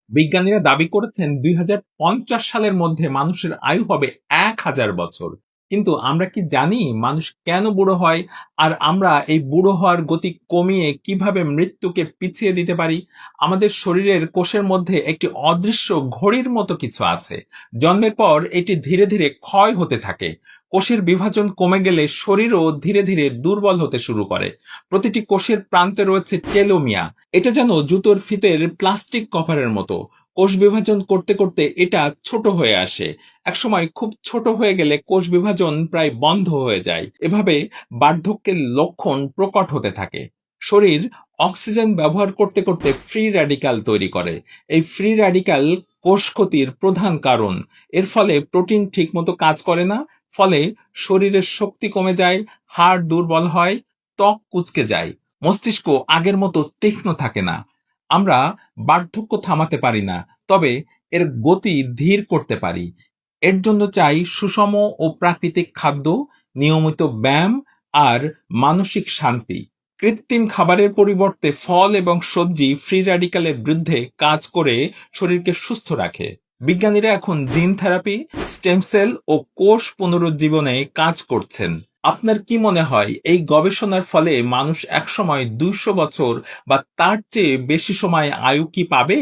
বিজ্ঞানীরা দাবি করেছেন 2050 সালের মধ্যে মানুষের আয়ু হবে 1000 বছর। কিন্তু আমরা কি জানি মানুষ কেন বুড়ো হয়, আর আমরা এই বুড়ো হওয়ার গতি কমিয়ে কিভাবে মৃত্যুকে পিছিয়ে দিতে পারি? আমাদের শরীরের কোষের মধ্যে একটি অদৃশ্য ঘড়ির মতো কিছু আছে। জন্মের পর এটি ধীরে ধীরে ক্ষয় হতে থাকে। কোষের বিভাজন কমে গেলে শরীরও ধীরে ধীরে দুর্বল হতে শুরু করে। প্রতিটি কোষের প্রান্তে রয়েছে টেলোমিয়া। এটা যেন জুতোর ফিতের প্লাস্টিক কভারের মতো। কোষ বিভাজন করতে করতে এটা ছোট হয়ে আসে। একসময় খুব ছোট হয়ে গেলে কোষ বিভাজন প্রায় বন্ধ হয়ে যায়। এভাবে বার্ধক্যের লক্ষণ প্রকট হতে থাকে। শরীর অক্সিজেন ব্যবহার করতে করতে ফ্রি র্যাডিক্যাল তৈরি করে। এই ফ্রি র্যাডিক্যাল কোষ ক্ষতির প্রধান কারণ। এর ফলে প্রোটিন ঠিকমতো কাজ করে না। ফলে শরীরের শক্তি কমে যায়, হাড় দুর্বল হয়, ত্বক কুঁচকে যায়, মস্তিষ্ক আগের মতো তীক্ষ্ণ থাকে না। আমরা বার্ধক্য থামাতে পারি না, তবে এর গতি ধীর করতে পারি। এর জন্য চাই সুষম ও প্রাকৃতিক খাদ্য, নিয়মিত ব্যায়াম আর মানসিক শান্তি। কৃত্রিম খাবারের পরিবর্তে ফল এবং সবজি ফ্রি র্যাডিক্যালের বিরুদ্ধে কাজ করে শরীরকে সুস্থ রাখে। বিজ্ঞানীরা এখন জিন থেরাপি, স্টেম সেল ও কোষ পুনরুজ্জীবনে কাজ করছেন। আপনার কি মনে হয় এই গবেষণার ফলে মানুষ একসময় 200 বছর বা তার চেয়ে বেশি সময় আয়ু কি পাবে?